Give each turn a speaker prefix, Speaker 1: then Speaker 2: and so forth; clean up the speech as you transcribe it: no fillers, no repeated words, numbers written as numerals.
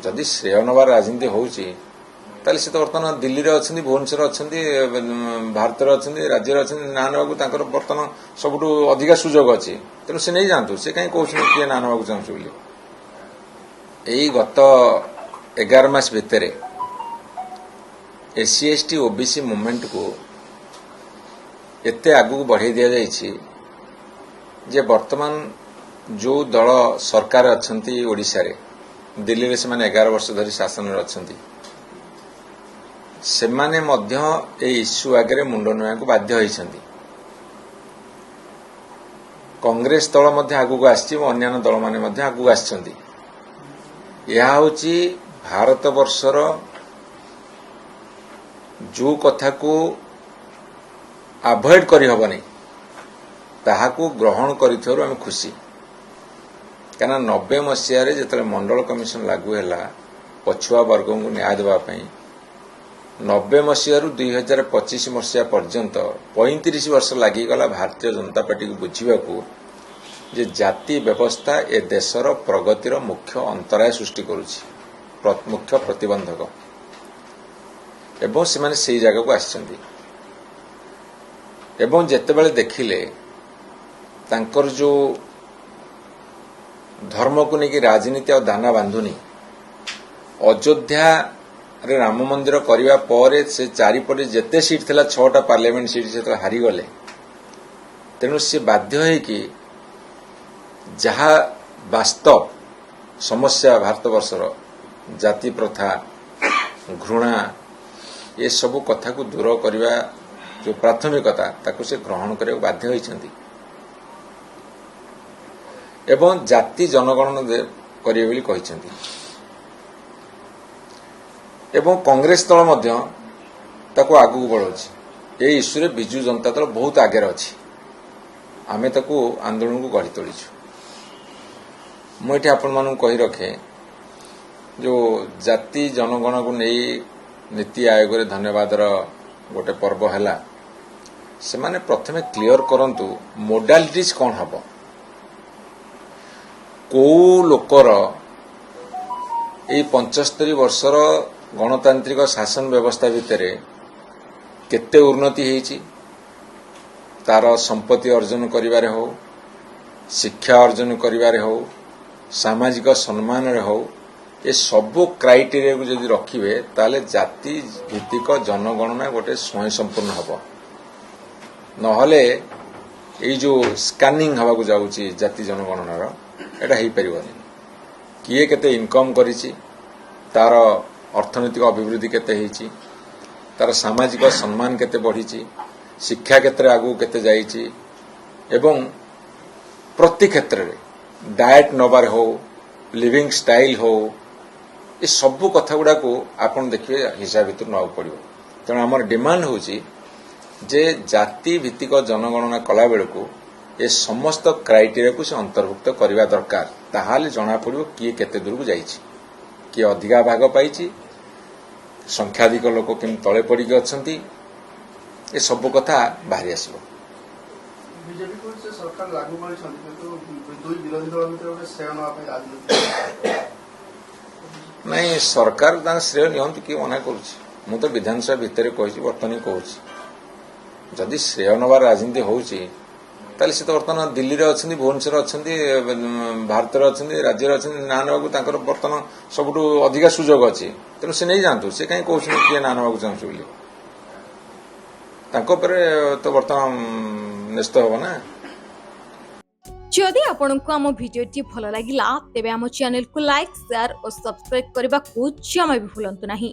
Speaker 1: जदि श्रेय नबार राजनीति होउची ताले से तो वर्तमान दिल्ली रे अछंती भुवनेश्वर अछंती भारत रे अछंती राज्य रे अछंती ना नबाकू तांकर वर्तमान सबुठु अधिका सुजोग अछि तेनु से नै जानतु से काई कहउछन कि ना नबाकू चाहछु बोली एई गत 11 मास भितरे एससी एसटी ओबीसी मूवमेंट को एते आगु बढ़ाई दिया जाइछि जे वर्तमान जो दल सरकार अछंती ओडिसा रे दिल्ली रे से माने 11 वर्ष धरि शासन रे अछंती से माने मध्य ए इश्यू आगे मुंड नुआ को बाध्य होइछंती कांग्रेस दल मध्य आगु आछि अन्य दल माने मध्य आगु आछंती यह होची भारत वर्षर जो कथा को अवॉइड करि हबनी ताहाकू ग्रहण करिथोर हम खुशी कहना 90 मसीह रे जतले मंडल कमिशन लागू हैला पछुआ वर्ग को न्याय देबा पई 90 मसीह रु 2025 मसीह पर्यंत 35 वर्ष लागि गला भारतीय जनता पार्टी को बुझिबा को जे जाति व्यवस्था ए देशर प्रगतिर मुख्य अंतराय सृष्टि करूछि मुख्य प्रतिबंधक एवं से माने सेही जगह को आछंती एवं जेते बेले देखिले तांकर जो धर्म को लेकिन राजनीति और दाना बांधुनी अयोध्या रे राम मंदिर करने पर से चारिपटे जेते सीट थिला 6टा पार्लियामेंट सीट से हारी गले तेणु से बाध्य है कि जहा वास्तव समस्या भारत वर्षर जाति प्रथा घृणा ये सब कथा को दूर करने जो प्राथमिकता ताको से ग्रहण करने बाध्य होइछंती एवं जाति जनगणना करिवे बोली कहिछंती एवं कांग्रेस दल मध्य ताको आगु बढ़ाउछि ए इश्यू रे बिजू जनता दल बहुत आगे अछि आमे ताको आंदोलन को गढ़ी तोलिछु मु एठी आपन मानु कहि रखे जो जाति जनगणना को नै नीति आयोग रे धन्यवाद रो गोटे पर्व हैला से माने प्रथमे क्लियर करंतु मोडालिटीज कोन हबो को लोकर ए 75 वर्षर गणतांत्रिक शासन व्यवस्था भितरे केते उन्नति हेछि तार संपत्ति अर्जन करिवारे हो शिक्षा अर्जन करिवारे हो सामाजिक सम्मान रे हो ये सब क्राइटेरिया को जदि रखिबे ताले जाति भित्तिक जनगणना गोटे स्वयं संपूर्ण हबो नहले ए जो स्कैनिंग हवा को जाउची जाति जनगणना रो एटा हेई परिबनी किए केते इनकम करिछि तार अर्थनैतिक अभिवृद्धि केते हेछि तार सामाजिक सम्मान केते बढ़िछि शिक्षा क्षेत्र आगु केते जाइछि एवं प्रति क्षेत्र रे डाइट नबार हो लिविंग स्टाइल हो ये सब कथा गुडा को आपन देखिए हिसाब भितर न पड़ो तेणु आम डिमांड होची जे जाति भित्तिक जनगणना कला बेल को ये समस्त क्राइटेरिया को से अंतर्भुक्त करने दरकार ताहाले जना पड़ो किए केते दूर को जाइछि किए अधिका भाग पाइछि संख्याधिक लोक केम तले पड़िक अछंती ये सब कथा बाहरी आसीबो
Speaker 2: बीजेपी को से सरकार लागू करि छथि तो दुई विरोधी दल भितर श्रेय नवा पे राजनीति
Speaker 1: नहीं सरकार दान श्रेय नियंतु कि मना करुछि मु तो विधानसभा भितर कहि वर्तमान कहूछि जदि श्रेय नबार राजनीति होउछि ताले से तो वर्तमान दिल्ली रे अछंती भुवनेश्वर अछंती भारत रे अछंती राज्य रे अछंती ना नबाकू तांकर वर्तमान सबुठु अधिका सुजोग अछि तेनु से नै जानतु से काई कहउछि कि ना नबाकू चाहछु बोली तांको पर तो वर्तमान निश्चित होबो ना
Speaker 3: जदि आपंक आम भिडी भल लगा तेब आम चैनल को लाइक शेयर और सब्सक्राइब करने को जमा भी भूलु नहीं।